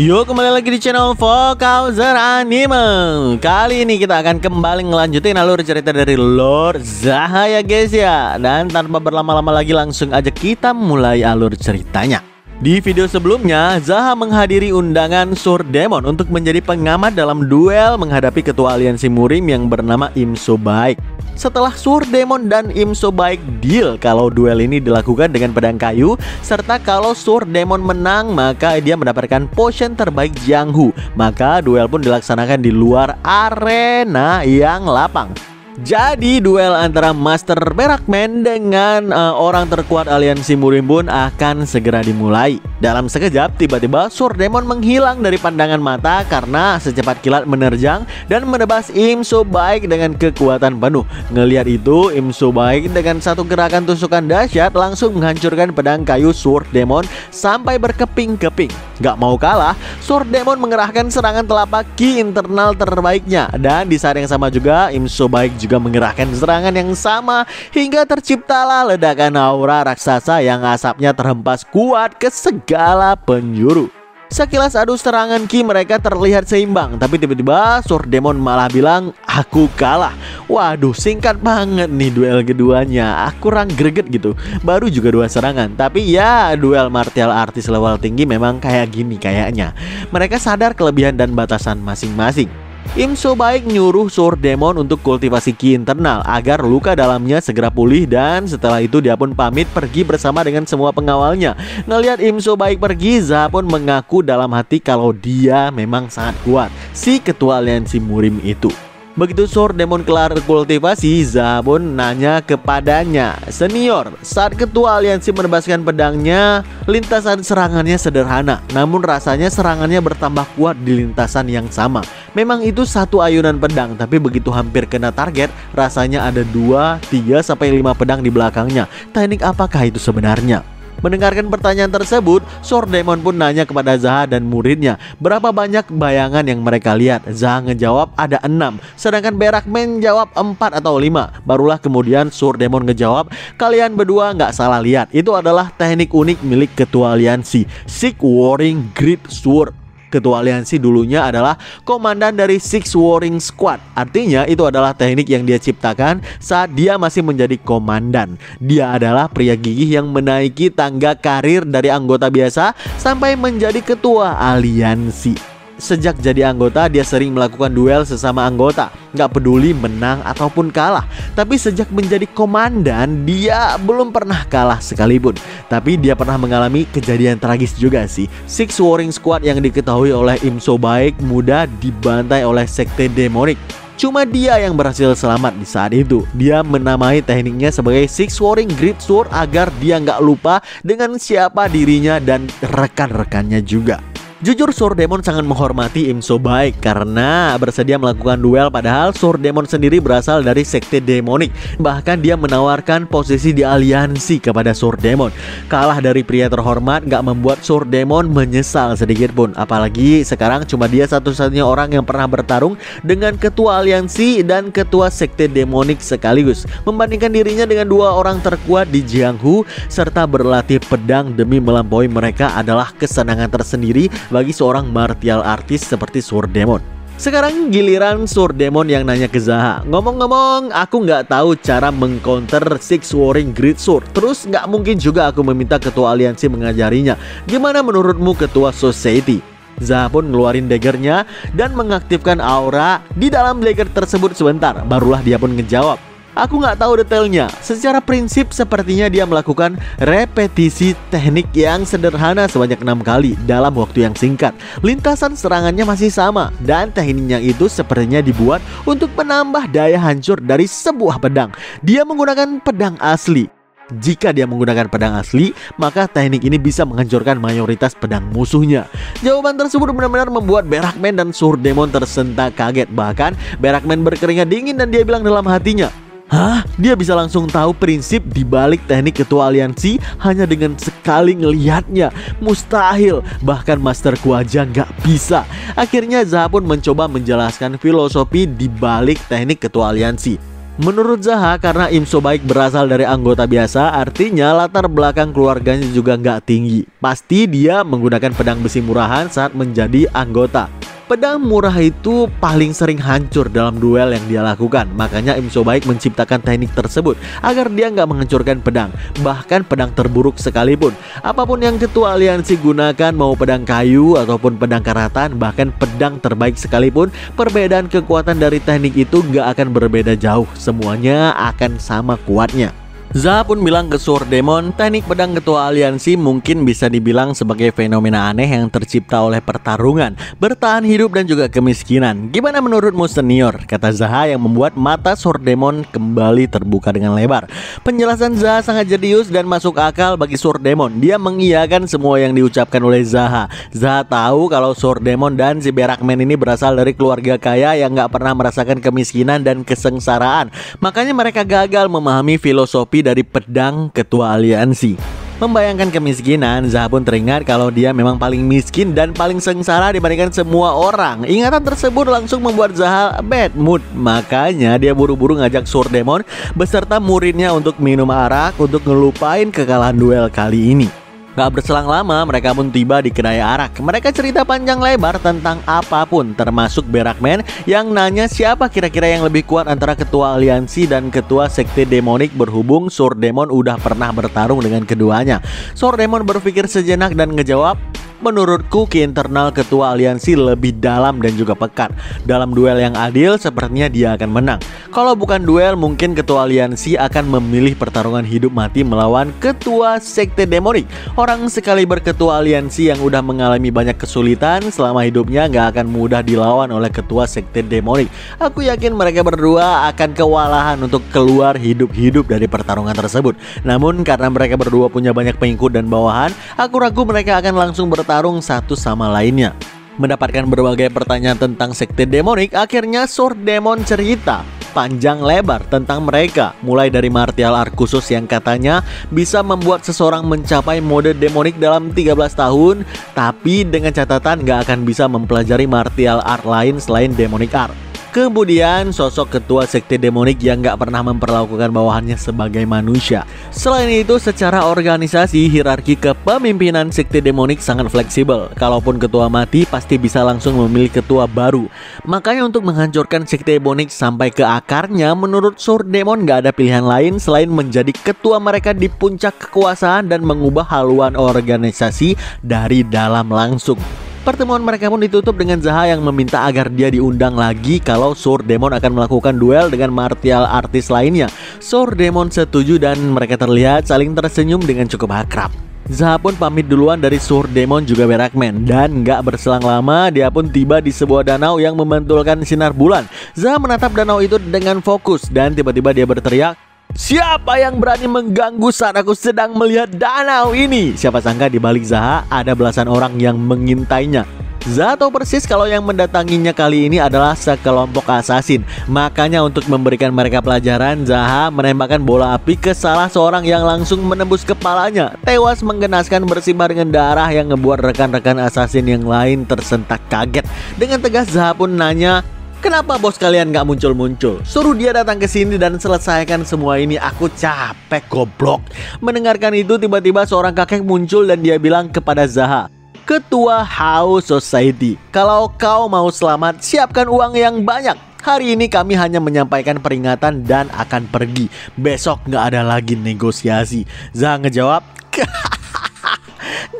Yuk kembali lagi di channel Vokauser Anime. Kali ini kita akan kembali ngelanjutin alur cerita dari Lord Zaha ya guys ya. Dan tanpa berlama-lama lagi langsung aja kita mulai alur ceritanya. Di video sebelumnya, Zaha menghadiri undangan Sword Demon untuk menjadi pengamat dalam duel menghadapi ketua aliansi Murim yang bernama Imso Baik. Setelah Sword Demon dan Imso Baik deal kalau duel ini dilakukan dengan pedang kayu, serta kalau Sword Demon menang maka dia mendapatkan potion terbaik Jianghu. Maka duel pun dilaksanakan di luar arena yang lapang. Jadi duel antara Master Berakman dengan orang terkuat aliansi Murim pun akan segera dimulai. Dalam sekejap tiba-tiba Sword Demon menghilang dari pandangan mata karena secepat kilat menerjang dan menebas Imso Baik dengan kekuatan penuh. Ngelihat itu, Imso Baik dengan satu gerakan tusukan dahsyat langsung menghancurkan pedang kayu Sword Demon sampai berkeping-keping. Gak mau kalah, Sword Demon mengerahkan serangan telapak ki internal terbaiknya. Dan di saat yang sama juga Imso Baik juga mengerahkan serangan yang sama hingga terciptalah ledakan aura raksasa yang asapnya terhempas kuat ke segala penjuru. Sekilas adu serangan ki mereka terlihat seimbang, tapi tiba-tiba Sword Demon malah bilang, "Aku kalah." Waduh, singkat banget nih duel keduanya. Aku kurang greget gitu. Baru juga 2 serangan, tapi ya duel martial artis level tinggi memang kayak gini kayaknya. Mereka sadar kelebihan dan batasan masing-masing. Imso Baik nyuruh Sword Demon untuk kultivasi ki internal agar luka dalamnya segera pulih, dan setelah itu dia pun pamit pergi bersama dengan semua pengawalnya. Ngelihat Imso Baik pergi, Zaha pun mengaku dalam hati kalau dia memang sangat kuat, si ketua aliansi Murim itu. Begitu Sword Demon kelar kultivasi, Zaha pun nanya kepadanya, "Senior, saat ketua aliansi menebaskan pedangnya, lintasan serangannya sederhana, namun rasanya serangannya bertambah kuat di lintasan yang sama. Memang itu satu ayunan pedang, tapi begitu hampir kena target, rasanya ada 2, 3, sampai 5 pedang di belakangnya. Teknik apakah itu sebenarnya?" Mendengarkan pertanyaan tersebut, Sword Demon pun nanya kepada Zaha dan muridnya berapa banyak bayangan yang mereka lihat. Zaha ngejawab ada 6, sedangkan Berakman jawab 4 atau 5. Barulah kemudian Sword Demon ngejawab, "Kalian berdua nggak salah lihat, itu adalah teknik unik milik ketua aliansi, Six Warring Great Sword." Ketua aliansi dulunya adalah komandan dari Six Warring Squad. Artinya itu adalah teknik yang dia ciptakan saat dia masih menjadi komandan. Dia adalah pria gigih yang menaiki tangga karir dari anggota biasa sampai menjadi ketua aliansi. Sejak jadi anggota, dia sering melakukan duel sesama anggota, gak peduli menang ataupun kalah. Tapi sejak menjadi komandan, dia belum pernah kalah sekalipun. Tapi dia pernah mengalami kejadian tragis juga sih. Six Warring Squad yang diketahui oleh Imso Baik mudah dibantai oleh sekte demonik. Cuma dia yang berhasil selamat di saat itu. Dia menamai tekniknya sebagai Six Warring Great Sword agar dia gak lupa dengan siapa dirinya dan rekan-rekannya juga. Jujur Sword Demon sangat menghormati Imso Baik karena bersedia melakukan duel, padahal Sword Demon sendiri berasal dari sekte demonik. Bahkan dia menawarkan posisi di aliansi kepada Sword Demon. Kalah dari pria terhormat gak membuat Sword Demon menyesal sedikit pun. Apalagi sekarang cuma dia satu-satunya orang yang pernah bertarung dengan ketua aliansi dan ketua sekte demonik sekaligus, membandingkan dirinya dengan 2 orang terkuat di Jianghu, serta berlatih pedang demi melampaui mereka adalah kesenangan tersendiri bagi seorang martial artis seperti Sword Demon. Sekarang giliran Sword Demon yang nanya ke Zaha, "Ngomong-ngomong, aku nggak tahu cara mengcounter Six Warring Great Sword. Terus nggak mungkin juga aku meminta ketua aliansi mengajarinya. Gimana menurutmu ketua society?" Zaha pun ngeluarin daggernya dan mengaktifkan aura di dalam dagger tersebut sebentar. Barulah dia pun ngejawab, "Aku nggak tahu detailnya. Secara prinsip sepertinya dia melakukan repetisi teknik yang sederhana sebanyak 6 kali dalam waktu yang singkat. Lintasan serangannya masih sama, dan tekniknya itu sepertinya dibuat untuk menambah daya hancur dari sebuah pedang. Dia menggunakan pedang asli. Jika dia menggunakan pedang asli, maka teknik ini bisa menghancurkan mayoritas pedang musuhnya." Jawaban tersebut benar-benar membuat Berakman dan Sword Demon tersentak kaget. Bahkan Berakman berkeringat dingin dan dia bilang dalam hatinya, "Hah? Dia bisa langsung tahu prinsip di balik teknik ketua aliansi hanya dengan sekali ngelihatnya? Mustahil, bahkan masterku aja nggak bisa." Akhirnya Zaha pun mencoba menjelaskan filosofi di balik teknik ketua aliansi. Menurut Zaha, karena Im So Baik berasal dari anggota biasa, artinya latar belakang keluarganya juga nggak tinggi. Pasti dia menggunakan pedang besi murahan saat menjadi anggota. Pedang murah itu paling sering hancur dalam duel yang dia lakukan. Makanya Im So Baik menciptakan teknik tersebut agar dia nggak menghancurkan pedang, bahkan pedang terburuk sekalipun. Apapun yang ketua aliansi gunakan, mau pedang kayu ataupun pedang karatan, bahkan pedang terbaik sekalipun, perbedaan kekuatan dari teknik itu nggak akan berbeda jauh. Semuanya akan sama kuatnya. Zaha pun bilang ke Sword Demon, teknik pedang ketua aliansi mungkin bisa dibilang sebagai fenomena aneh yang tercipta oleh pertarungan, bertahan hidup dan juga kemiskinan. Gimana menurutmu senior? Kata Zaha yang membuat mata Sword Demon kembali terbuka dengan lebar. Penjelasan Zaha sangat jenius dan masuk akal bagi Sword Demon. Dia mengiyakan semua yang diucapkan oleh Zaha. Zaha tahu kalau Sword Demon dan si Berakman ini berasal dari keluarga kaya yang gak pernah merasakan kemiskinan dan kesengsaraan. Makanya mereka gagal memahami filosofi dari pedang ketua aliansi. Membayangkan kemiskinan, Zaha pun teringat kalau dia memang paling miskin dan paling sengsara dibandingkan semua orang. Ingatan tersebut langsung membuat Zaha bad mood. Makanya dia buru-buru ngajak Sword Demon beserta muridnya untuk minum arak untuk ngelupain kekalahan duel kali ini. Gak berselang lama, mereka pun tiba di kedai arak. Mereka cerita panjang lebar tentang apapun, termasuk Berakman yang nanya siapa kira-kira yang lebih kuat antara ketua aliansi dan ketua sekte demonik, berhubung Sword Demon udah pernah bertarung dengan keduanya. Sword Demon berpikir sejenak dan ngejawab, menurutku ke internal ketua aliansi lebih dalam dan juga pekat. Dalam duel yang adil, sepertinya dia akan menang. Kalau bukan duel, mungkin ketua aliansi akan memilih pertarungan hidup mati melawan ketua sekte demonik. Orang sekali berketua aliansi yang udah mengalami banyak kesulitan selama hidupnya gak akan mudah dilawan oleh ketua sekte demonik. Aku yakin mereka berdua akan kewalahan untuk keluar hidup-hidup dari pertarungan tersebut. Namun karena mereka berdua punya banyak pengikut dan bawahan, aku ragu mereka akan langsung bertarung satu sama lainnya. Mendapatkan berbagai pertanyaan tentang sekte demonik, akhirnya Sword Demon cerita panjang lebar tentang mereka, mulai dari martial art khusus yang katanya bisa membuat seseorang mencapai mode demonik dalam 13 tahun, tapi dengan catatan gak akan bisa mempelajari martial art lain selain demonic art. Kemudian sosok ketua sekte demonik yang gak pernah memperlakukan bawahannya sebagai manusia. Selain itu, secara organisasi, hierarki kepemimpinan sekte demonik sangat fleksibel. Kalaupun ketua mati, pasti bisa langsung memilih ketua baru. Makanya untuk menghancurkan sekte demonik sampai ke akarnya, menurut Sword Demon gak ada pilihan lain selain menjadi ketua mereka di puncak kekuasaan dan mengubah haluan organisasi dari dalam langsung. Pertemuan mereka pun ditutup dengan Zaha yang meminta agar dia diundang lagi kalau Sword Demon akan melakukan duel dengan martial artis lainnya. Sword Demon setuju dan mereka terlihat saling tersenyum dengan cukup akrab. Zaha pun pamit duluan dari Sword Demon juga Berakman, dan gak berselang lama dia pun tiba di sebuah danau yang memantulkan sinar bulan. Zaha menatap danau itu dengan fokus dan tiba-tiba dia berteriak, "Siapa yang berani mengganggu saat aku sedang melihat danau ini?" Siapa sangka di balik Zaha ada belasan orang yang mengintainya. Zaha tahu persis kalau yang mendatanginya kali ini adalah sekelompok asasin. Makanya untuk memberikan mereka pelajaran, Zaha menembakkan bola api ke salah seorang yang langsung menembus kepalanya. Tewas menggenaskan bersimbah dengan darah yang ngebuat rekan-rekan asasin yang lain tersentak kaget. Dengan tegas Zaha pun nanya, "Kenapa bos kalian gak muncul-muncul? Suruh dia datang ke sini dan selesaikan semua ini. Aku capek, goblok." Mendengarkan itu, tiba-tiba seorang kakek muncul dan dia bilang kepada Zaha, "Ketua House Society, kalau kau mau selamat, siapkan uang yang banyak. Hari ini kami hanya menyampaikan peringatan dan akan pergi. Besok gak ada lagi negosiasi." Zaha ngejawab,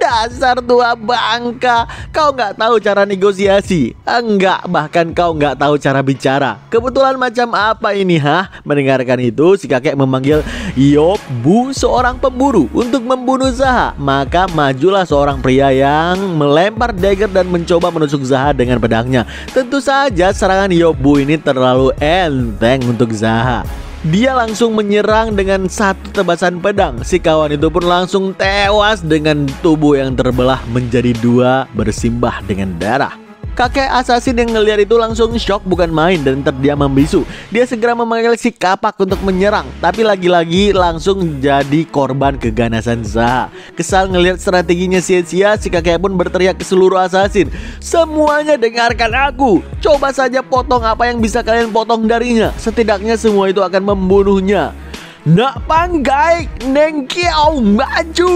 "Dasar tua bangka, kau nggak tahu cara negosiasi. Enggak, bahkan kau nggak tahu cara bicara. Kebetulan macam apa ini, hah?" Mendengarkan itu, si kakek memanggil Yobbu, seorang pemburu, untuk membunuh Zaha. Maka majulah seorang pria yang melempar dagger dan mencoba menusuk Zaha dengan pedangnya. Tentu saja serangan Yobbu ini terlalu enteng untuk Zaha. Dia langsung menyerang dengan satu tebasan pedang. Si kawan itu pun langsung tewas dengan tubuh yang terbelah menjadi dua bersimbah dengan darah. Kakek assassin yang ngelihat itu langsung shock bukan main dan terdiam membisu. Dia segera memanggil si kapak untuk menyerang, tapi lagi-lagi langsung jadi korban keganasan Zaha. Kesal ngelihat strateginya sia-sia, si kakek pun berteriak ke seluruh assassin, "Semuanya dengarkan aku. Coba saja potong apa yang bisa kalian potong darinya. Setidaknya semua itu akan membunuhnya. Nak panggai neng kiau maju."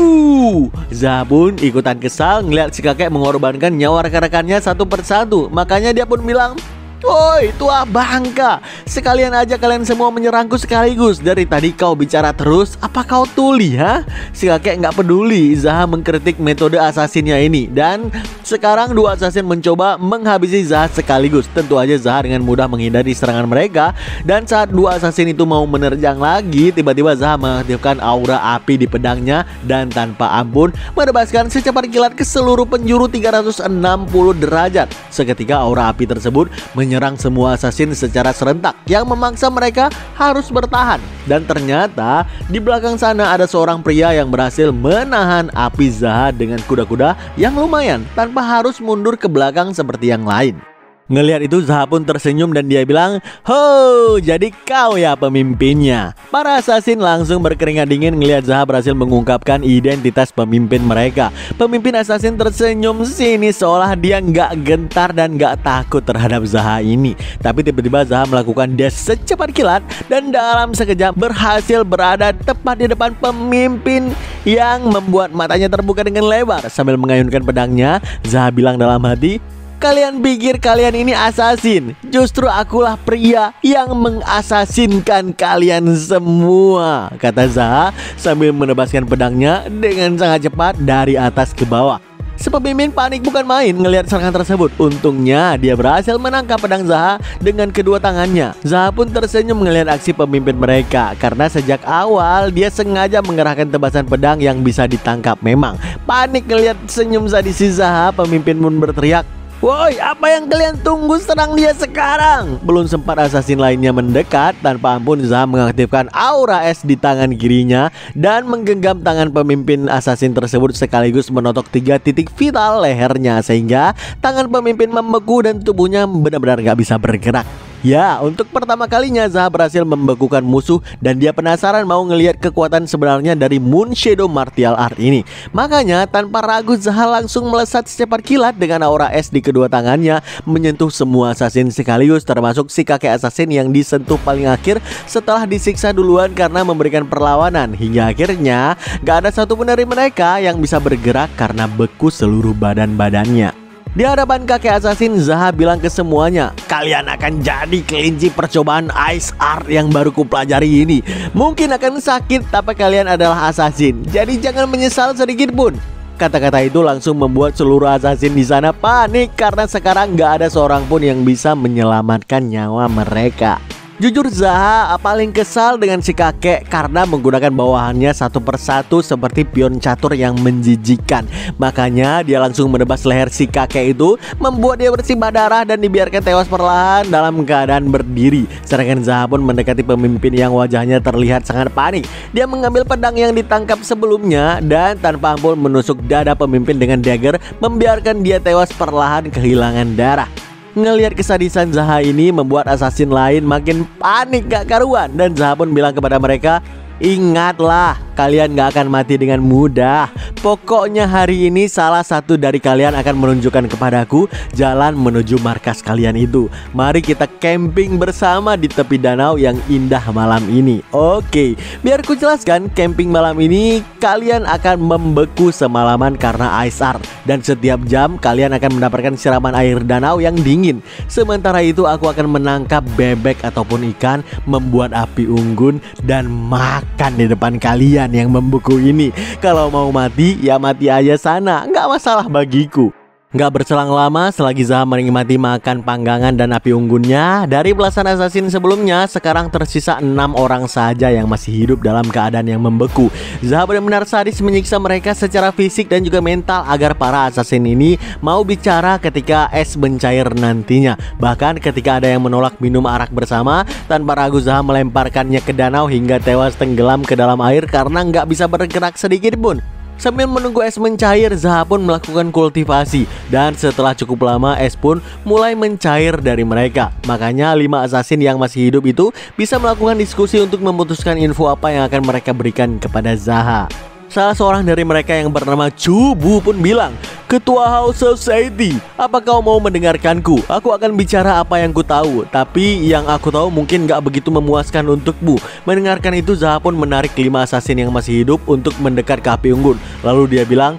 Zaha pun ikutan kesal ngeliat si kakek mengorbankan nyawa rekan-rekannya satu persatu. Makanya dia pun bilang, "Woi tua bangka, sekalian aja kalian semua menyerangku sekaligus. Dari tadi kau bicara terus, apa kau tuli ha?" Si kakek nggak peduli Zaha mengkritik metode asasinnya ini. Dan sekarang dua asasin mencoba menghabisi Zaha sekaligus. Tentu aja Zaha dengan mudah menghindari serangan mereka. Dan saat dua asasin itu mau menerjang lagi, tiba-tiba Zaha mengaktifkan aura api di pedangnya dan tanpa ampun menebaskan secepat kilat ke seluruh penjuru 360 derajat. Seketika aura api tersebut menyerang semua assassin secara serentak yang memaksa mereka harus bertahan. Dan ternyata di belakang sana ada seorang pria yang berhasil menahan api Zaha dengan kuda-kuda yang lumayan tanpa harus mundur ke belakang seperti yang lain. Ngelihat itu Zaha pun tersenyum dan dia bilang, "Ho, jadi kau ya pemimpinnya." Para assassin langsung berkeringat dingin ngelihat Zaha berhasil mengungkapkan identitas pemimpin mereka. Pemimpin assassin tersenyum sini seolah dia nggak gentar dan nggak takut terhadap Zaha ini. Tapi tiba-tiba Zaha melakukan dash secepat kilat dan dalam sekejap berhasil berada tepat di depan pemimpin yang membuat matanya terbuka dengan lebar. Sambil mengayunkan pedangnya, Zaha bilang dalam hati, "Kalian pikir kalian ini assassin? Justru akulah pria yang mengasasinkan kalian semua," kata Zaha sambil menebaskan pedangnya dengan sangat cepat dari atas ke bawah. Si pemimpin panik bukan main ngelihat serangan tersebut. Untungnya dia berhasil menangkap pedang Zaha dengan kedua tangannya. Zaha pun tersenyum melihat aksi pemimpin mereka, karena sejak awal dia sengaja mengerahkan tebasan pedang yang bisa ditangkap. Memang panik ngelihat senyum sadis si Zaha, pemimpin pun berteriak, "Woi, apa yang kalian tunggu? Serang dia sekarang!" Belum sempat assassin lainnya mendekat, tanpa ampun Zaha mengaktifkan aura es di tangan kirinya dan menggenggam tangan pemimpin assassin tersebut sekaligus menotok 3 titik vital lehernya, sehingga tangan pemimpin membeku dan tubuhnya benar-benar gak bisa bergerak. Ya, untuk pertama kalinya Zaha berhasil membekukan musuh dan dia penasaran mau ngelihat kekuatan sebenarnya dari Moon Shadow Martial Art ini. Makanya tanpa ragu Zaha langsung melesat secepat kilat dengan aura es di kedua tangannya, menyentuh semua assassin sekaligus, termasuk si kakek assassin yang disentuh paling akhir setelah disiksa duluan karena memberikan perlawanan. Hingga akhirnya gak ada satupun dari mereka yang bisa bergerak karena beku seluruh badan-badannya. Di hadapan kakek assassin, Zaha bilang ke semuanya, "Kalian akan jadi kelinci percobaan Ice Art yang baru kupelajari ini. Mungkin akan sakit, tapi kalian adalah assassin, jadi jangan menyesal sedikit pun." Kata-kata itu langsung membuat seluruh assassin di sana panik karena sekarang gak ada seorang pun yang bisa menyelamatkan nyawa mereka. Jujur Zaha paling kesal dengan si kakek karena menggunakan bawahannya satu persatu seperti pion catur yang menjijikan. Makanya dia langsung menebas leher si kakek itu, membuat dia bersimbah darah dan dibiarkan tewas perlahan dalam keadaan berdiri. Sedangkan Zaha pun mendekati pemimpin yang wajahnya terlihat sangat panik. Dia mengambil pedang yang ditangkap sebelumnya dan tanpa ampun menusuk dada pemimpin dengan dagger, membiarkan dia tewas perlahan kehilangan darah. Ngelihat kesadisan Zaha ini membuat assassin lain makin panik gak karuan, dan Zaha pun bilang kepada mereka, "Ingatlah, kalian gak akan mati dengan mudah. Pokoknya hari ini salah satu dari kalian akan menunjukkan kepadaku jalan menuju markas kalian itu. Mari kita camping bersama di tepi danau yang indah malam ini." Oke, biar ku jelaskan, camping malam ini kalian akan membeku semalaman karena Ice Art. Dan setiap jam kalian akan mendapatkan siraman air danau yang dingin. Sementara itu aku akan menangkap bebek ataupun ikan, membuat api unggun, dan makan di depan kalian yang membeku ini. Kalau mau mati, ya mati aja sana, nggak masalah bagiku. Nggak berselang lama, selagi Zaha menikmati makan panggangan dan api unggunnya, dari belasan assassin sebelumnya, sekarang tersisa 6 orang saja yang masih hidup dalam keadaan yang membeku. Zaha benar-benar sadis menyiksa mereka secara fisik dan juga mental agar para assassin ini mau bicara ketika es mencair nantinya. Bahkan ketika ada yang menolak minum arak bersama, tanpa ragu Zaha melemparkannya ke danau hingga tewas tenggelam ke dalam air karena nggak bisa bergerak sedikit pun. Sambil menunggu es mencair, Zaha pun melakukan kultivasi. Dan setelah cukup lama, es pun mulai mencair dari mereka. Makanya 5 assassin yang masih hidup itu bisa melakukan diskusi untuk memutuskan info apa yang akan mereka berikan kepada Zaha. Salah seorang dari mereka yang bernama Chubu pun bilang, "Ketua House Society, apa kau mau mendengarkanku? Aku akan bicara apa yang ku tahu, tapi yang aku tahu mungkin gak begitu memuaskan untukmu." Mendengarkan itu, Zaha pun menarik 5 assassin yang masih hidup untuk mendekat ke api unggun. Lalu dia bilang,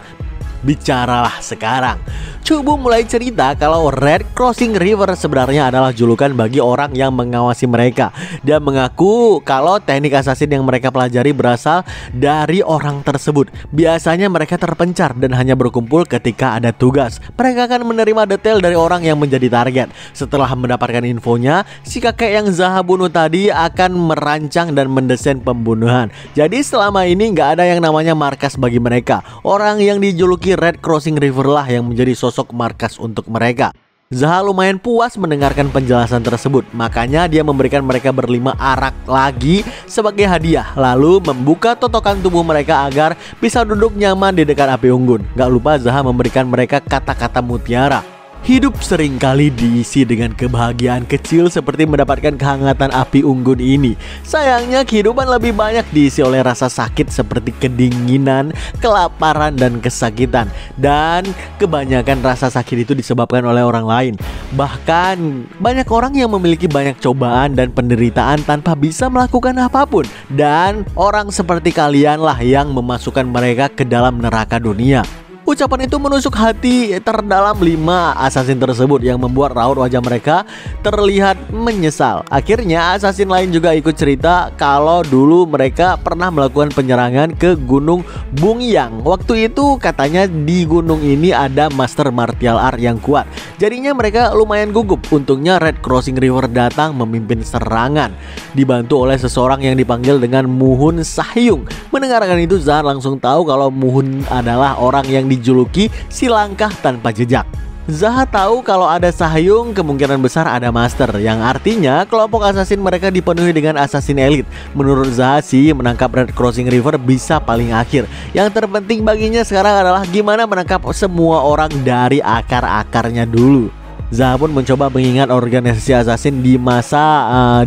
"Bicaralah sekarang." Chubu mulai cerita kalau Red Crossing River sebenarnya adalah julukan bagi orang yang mengawasi mereka. Dia mengaku kalau teknik assassin yang mereka pelajari berasal dari orang tersebut. Biasanya mereka terpencar dan hanya berkumpul ketika ada tugas. Mereka akan menerima detail dari orang yang menjadi target. Setelah mendapatkan infonya, si kakek yang Zaha bunuh tadi akan merancang dan mendesain pembunuhan. Jadi selama ini nggak ada yang namanya markas bagi mereka. Orang yang dijuluki Red Crossing River lah yang menjadi sosok markas untuk mereka. Zaha lumayan puas mendengarkan penjelasan tersebut. Makanya dia memberikan mereka berlima arak lagi sebagai hadiah. Lalu membuka totokan tubuh mereka agar bisa duduk nyaman di dekat api unggun. Gak lupa Zaha memberikan mereka kata-kata mutiara. Hidup seringkali diisi dengan kebahagiaan kecil seperti mendapatkan kehangatan api unggun ini. Sayangnya kehidupan lebih banyak diisi oleh rasa sakit seperti kedinginan, kelaparan, dan kesakitan. Dan kebanyakan rasa sakit itu disebabkan oleh orang lain. Bahkan banyak orang yang memiliki banyak cobaan dan penderitaan tanpa bisa melakukan apapun. Dan orang seperti kalianlah yang memasukkan mereka ke dalam neraka dunia. Ucapan itu menusuk hati terdalam 5 assassin tersebut yang membuat raut wajah mereka terlihat menyesal. Akhirnya assassin lain juga ikut cerita kalau dulu mereka pernah melakukan penyerangan ke Gunung Bungyang. Waktu itu katanya di gunung ini ada master martial art yang kuat. Jadinya mereka lumayan gugup. Untungnya Red Crossing River datang memimpin serangan, dibantu oleh seseorang yang dipanggil dengan Muhun Sahyung. Mendengarkan itu, Zaha langsung tahu kalau Muhun adalah orang yang dijuluki si langkah tanpa jejak. Zaha tahu kalau ada Sahyung kemungkinan besar ada master, yang artinya kelompok assassin mereka dipenuhi dengan assassin elit. Menurut Zaha sih menangkap Red Crossing River bisa paling akhir. Yang terpenting baginya sekarang adalah gimana menangkap semua orang dari akar-akarnya dulu. Zaha pun mencoba mengingat organisasi assassin di masa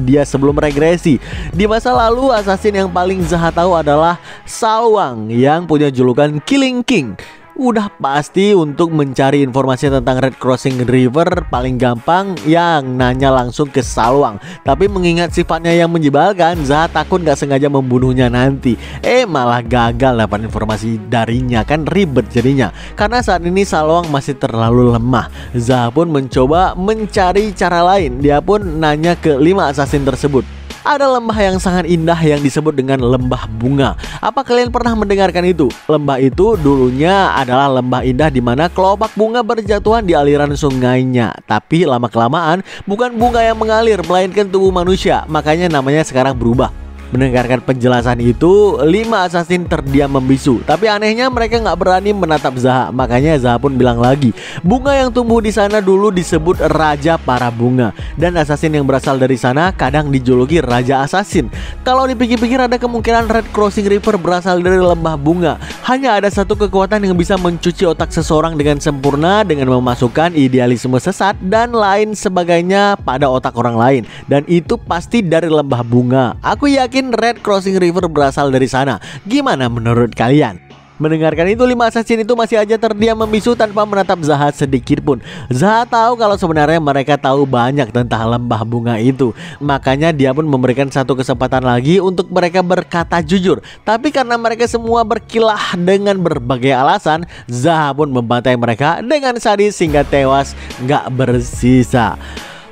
dia sebelum regresi. Di masa lalu assassin yang paling Zaha tahu adalah Salwang yang punya julukan Killing King. Udah pasti untuk mencari informasi tentang Red Crossing River paling gampang yang nanya langsung ke Salwang. Tapi mengingat sifatnya yang menyebalkan, Zaha takut gak sengaja membunuhnya nanti. Malah gagal dapat informasi darinya, kan ribet jadinya. Karena saat ini Salwang masih terlalu lemah. Zaha pun mencoba mencari cara lain. Dia pun nanya ke 5 assassin tersebut. Ada lembah yang sangat indah yang disebut dengan lembah bunga. Apa kalian pernah mendengarkan itu? Lembah itu dulunya adalah lembah indah di mana kelopak bunga berjatuhan di aliran sungainya. Tapi lama-kelamaan bukan bunga yang mengalir, melainkan tubuh manusia. Makanya namanya sekarang berubah. Mendengarkan penjelasan itu, 5 assassin terdiam membisu. Tapi anehnya mereka nggak berani menatap Zaha. Makanya Zaha pun bilang lagi, bunga yang tumbuh di sana dulu disebut Raja Para Bunga. Dan assassin yang berasal dari sana kadang dijuluki Raja Assassin. Kalau dipikir-pikir ada kemungkinan Red Crossing River berasal dari lembah bunga. Hanya ada satu kekuatan yang bisa mencuci otak seseorang dengan sempurna dengan memasukkan idealisme sesat dan lain sebagainya pada otak orang lain. Dan itu pasti dari lembah bunga. Aku yakin Red Crossing River berasal dari sana. Gimana menurut kalian? Mendengarkan itu, 5 assassin itu masih aja terdiam membisu tanpa menatap Zaha sedikit pun. Zaha tahu kalau sebenarnya mereka tahu banyak tentang lembah bunga itu. Makanya dia pun memberikan satu kesempatan lagi untuk mereka berkata jujur. Tapi karena mereka semua berkilah dengan berbagai alasan, Zaha pun membantai mereka dengan sadis hingga tewas gak bersisa.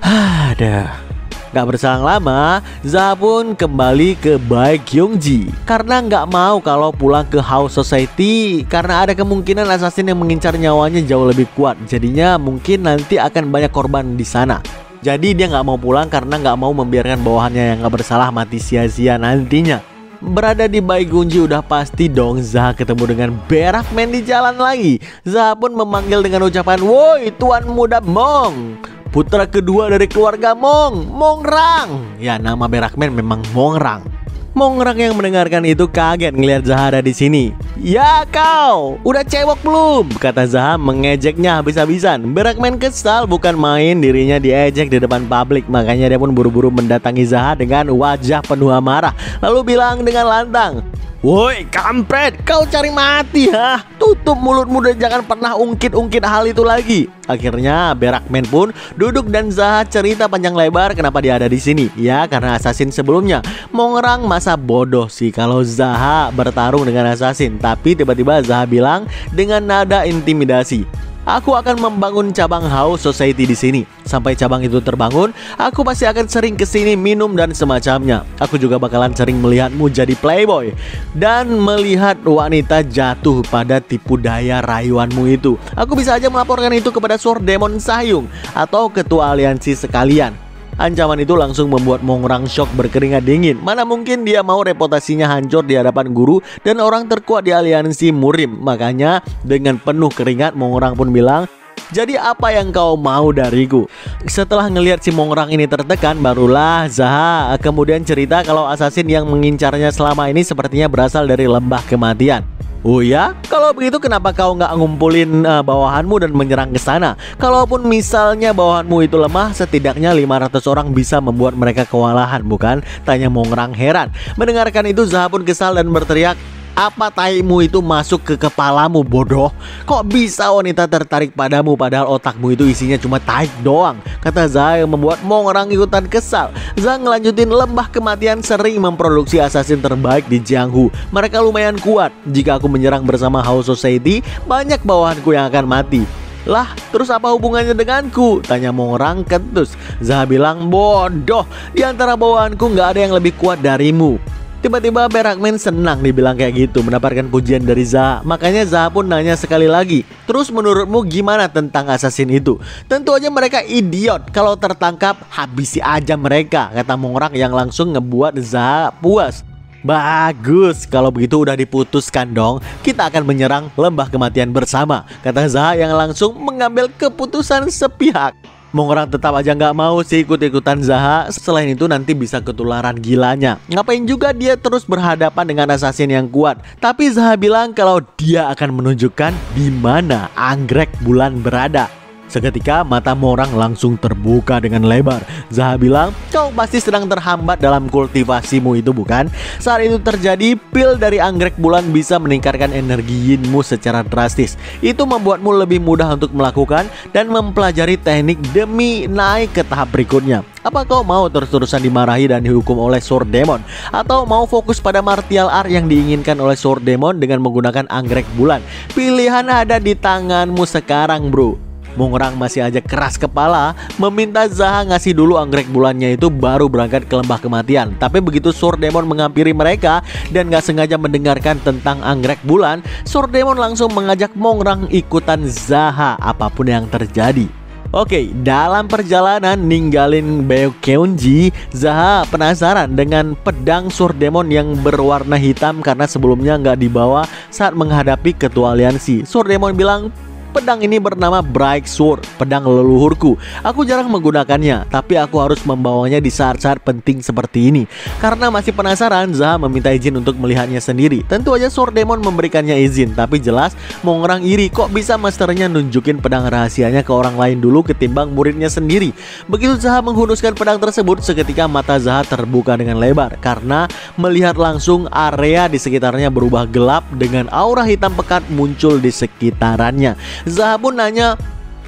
Aduh. Gak berselang lama, Zaha pun kembali ke Baekhyunji karena gak mau kalau pulang ke House Society karena ada kemungkinan assassin yang mengincar nyawanya jauh lebih kuat. Jadinya mungkin nanti akan banyak korban di sana. Jadi dia gak mau pulang karena gak mau membiarkan bawahannya yang gak bersalah mati sia-sia nantinya. Berada di Baekhyunji udah pasti dong Zaha ketemu dengan Berakman di jalan lagi. Zaha pun memanggil dengan ucapan, "Woi Tuan Muda Mong, putra kedua dari keluarga Mong, Mongrang." Ya, nama Berakman memang Mongrang. Mongrang yang mendengarkan itu kaget ngelihat Zaha ada di sini. "Ya kau, udah cewek belum?" kata Zaha mengejeknya habis-habisan. Berakman kesal bukan main, dirinya diejek di depan publik. Makanya dia pun buru-buru mendatangi Zaha dengan wajah penuh amarah. Lalu bilang dengan lantang, "Woi kampret, kau cari mati ha? Tutup mulutmu dan jangan pernah ungkit-ungkit hal itu lagi." Akhirnya Berakman pun duduk dan Zaha cerita panjang lebar kenapa dia ada di sini. Ya karena assassin sebelumnya mau ngerang, masa bodoh sih kalau Zaha bertarung dengan assassin. Tapi tiba-tiba Zaha bilang dengan nada intimidasi, "Aku akan membangun cabang House Society di sini. Sampai cabang itu terbangun, aku pasti akan sering kesini minum dan semacamnya. Aku juga bakalan sering melihatmu jadi playboy dan melihat wanita jatuh pada tipu daya rayuanmu itu. Aku bisa aja melaporkan itu kepada Sword Demon Sahyung atau ketua aliansi sekalian." Ancaman itu langsung membuat Mongrang shock berkeringat dingin. Mana mungkin dia mau reputasinya hancur di hadapan guru dan orang terkuat di aliansi Murim. Makanya dengan penuh keringat Mongrang pun bilang, "Jadi apa yang kau mau dariku?" Setelah ngelihat si Mongrang ini tertekan, barulah Zaha kemudian cerita kalau assassin yang mengincarnya selama ini sepertinya berasal dari lembah kematian. "Oh ya? Kalau begitu kenapa kau nggak ngumpulin bawahanmu dan menyerang ke sana? Kalaupun misalnya bawahanmu itu lemah, setidaknya 500 orang bisa membuat mereka kewalahan, bukan?" tanya Mongrang heran. Mendengarkan itu Zaha pun kesal dan berteriak, "Apa taimu itu masuk ke kepalamu bodoh? Kok bisa wanita tertarik padamu padahal otakmu itu isinya cuma tai doang?" kata Zaha yang membuat Mongrang ikutan kesal. Zaha ngelanjutin, "Lembah kematian sering memproduksi assassin terbaik di Jianghu. Mereka lumayan kuat. Jika aku menyerang bersama House Society, banyak bawahanku yang akan mati." "Lah, terus apa hubungannya denganku?" tanya Mongrang ketus. Zaha bilang, "Bodoh, di antara bawahanku nggak ada yang lebih kuat darimu." Tiba-tiba Berakman senang dibilang kayak gitu, mendapatkan pujian dari Zaha. Makanya Zaha pun nanya sekali lagi, "Terus menurutmu gimana tentang assassin itu?" "Tentu aja mereka idiot. Kalau tertangkap, habisi aja mereka," kata Mongrang yang langsung ngebuat Zaha puas. "Bagus, kalau begitu udah diputuskan dong. Kita akan menyerang lembah kematian bersama," kata Zaha yang langsung mengambil keputusan sepihak. Mongrang tetap aja nggak mau sih ikut-ikutan Zaha. Selain itu nanti bisa ketularan gilanya. Ngapain juga dia terus berhadapan dengan assassin yang kuat. Tapi Zaha bilang kalau dia akan menunjukkan di mana anggrek bulan berada. Seketika mata Mongrang langsung terbuka dengan lebar. Zaha bilang, "Kau pasti sedang terhambat dalam kultivasimu itu bukan? Saat itu terjadi, pil dari anggrek bulan bisa meningkatkan energi yinmu secara drastis. Itu membuatmu lebih mudah untuk melakukan dan mempelajari teknik demi naik ke tahap berikutnya. Apa kau mau terus-terusan dimarahi dan dihukum oleh Sword Demon? Atau mau fokus pada martial art yang diinginkan oleh Sword Demon dengan menggunakan anggrek bulan? Pilihan ada di tanganmu sekarang bro." Mongrang masih aja keras kepala, meminta Zaha ngasih dulu anggrek bulannya itu baru berangkat ke lembah kematian. Tapi begitu Sword Demon menghampiri mereka dan gak sengaja mendengarkan tentang anggrek bulan, Sword Demon langsung mengajak Mongrang ikutan Zaha apapun yang terjadi. Oke, dalam perjalanan ninggalin Baekhyunji, Zaha penasaran dengan pedang Sword Demon yang berwarna hitam karena sebelumnya nggak dibawa saat menghadapi ketua aliansi. Sword Demon bilang, "Pedang ini bernama Bright Sword, pedang leluhurku. Aku jarang menggunakannya, tapi aku harus membawanya di saat-saat penting seperti ini." Karena masih penasaran, Zaha meminta izin untuk melihatnya sendiri. Tentu aja Sword Demon memberikannya izin, tapi jelas Mongrang iri kok bisa masternya nunjukin pedang rahasianya ke orang lain dulu ketimbang muridnya sendiri. Begitu Zaha menghunuskan pedang tersebut, seketika mata Zaha terbuka dengan lebar karena melihat langsung area di sekitarnya berubah gelap dengan aura hitam pekat muncul di sekitarannya. Zaha pun nanya,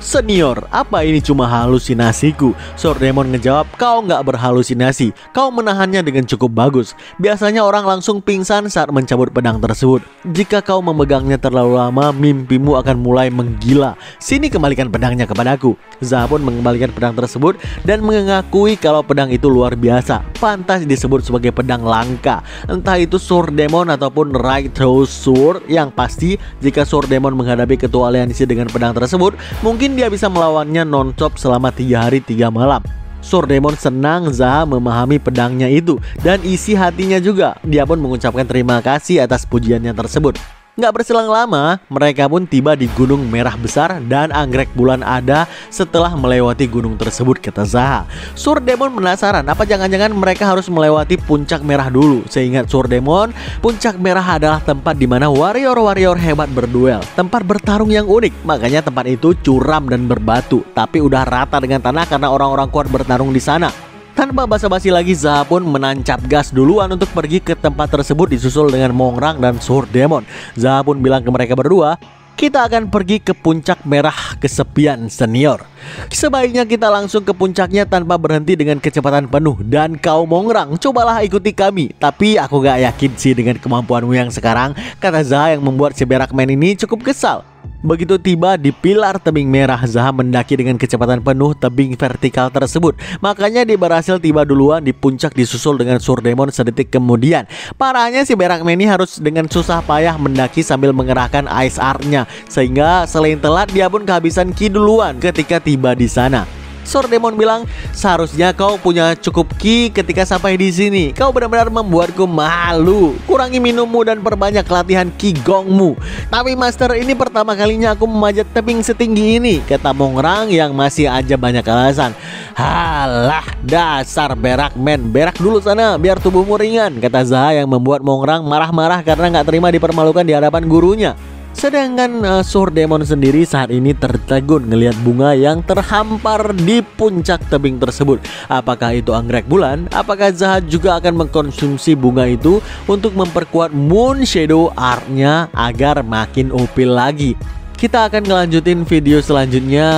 "Senior, apa ini cuma halusinasiku?" Sword Demon ngejawab, "Kau nggak berhalusinasi, kau menahannya dengan cukup bagus. Biasanya orang langsung pingsan saat mencabut pedang tersebut. Jika kau memegangnya terlalu lama, mimpimu akan mulai menggila. Sini kembalikan pedangnya kepadaku." Zaha pun mengembalikan pedang tersebut dan mengakui kalau pedang itu luar biasa, pantas disebut sebagai pedang langka. Entah itu Sword Demon ataupun Right Throw Sword. Yang pasti jika Sword Demon menghadapi ketua aliansi dengan pedang tersebut, mungkin dia bisa melawannya non-stop selama 3 hari 3 malam. Sword Demon senang Zaha memahami pedangnya itu dan isi hatinya juga. Dia pun mengucapkan terima kasih atas pujiannya tersebut. Nggak berselang lama, mereka pun tiba di Gunung Merah Besar dan anggrek bulan ada setelah melewati gunung tersebut, kata Zaha. Surdemon penasaran, apa jangan-jangan mereka harus melewati Puncak Merah dulu. Seingat Surdemon, Puncak Merah adalah tempat di mana warrior-warrior hebat berduel, tempat bertarung yang unik. Makanya tempat itu curam dan berbatu, tapi udah rata dengan tanah karena orang-orang kuat bertarung di sana. Tanpa basa-basi lagi, Zaha pun menancap gas duluan untuk pergi ke tempat tersebut disusul dengan Mongrang dan Surdemon. Zaha pun bilang ke mereka berdua, kita akan pergi ke Puncak Merah Kesepian senior. Sebaiknya kita langsung ke puncaknya tanpa berhenti dengan kecepatan penuh. Dan kau Mongrang, cobalah ikuti kami. Tapi aku gak yakin sih dengan kemampuanmu yang sekarang, kata Zaha yang membuat si Berakman ini cukup kesal. Begitu tiba di pilar tebing merah, Zaha mendaki dengan kecepatan penuh tebing vertikal tersebut. Makanya dia berhasil tiba duluan di puncak disusul dengan Surdemon sedetik kemudian. Parahnya si Berakman ini harus dengan susah payah mendaki sambil mengerahkan Ice Art-nya, sehingga selain telat dia pun kehabisan ki duluan ketika tiba di sana. Surdemon bilang, seharusnya kau punya cukup ki ketika sampai di sini. Kau benar-benar membuatku malu. Kurangi minummu dan perbanyak latihan ki gongmu. Tapi master, ini pertama kalinya aku memanjat tebing setinggi ini, kata Mongrang yang masih aja banyak alasan. Halah, dasar Berakman, berak dulu sana biar tubuhmu ringan, kata Zaha yang membuat Mongrang marah-marah karena nggak terima dipermalukan di hadapan gurunya. Sedangkan Surdemon sendiri saat ini tertegun ngelihat bunga yang terhampar di puncak tebing tersebut. Apakah itu anggrek bulan? Apakah Zaha juga akan mengkonsumsi bunga itu untuk memperkuat Moon Shadow Art-nya agar makin OP lagi? Kita akan ngelanjutin video selanjutnya.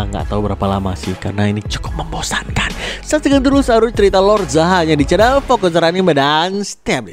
Nggak tahu berapa lama sih karena ini cukup membosankan. Saksikan terus alur cerita Lord Zaha nya di channel Fokus Anime dan Stay Update.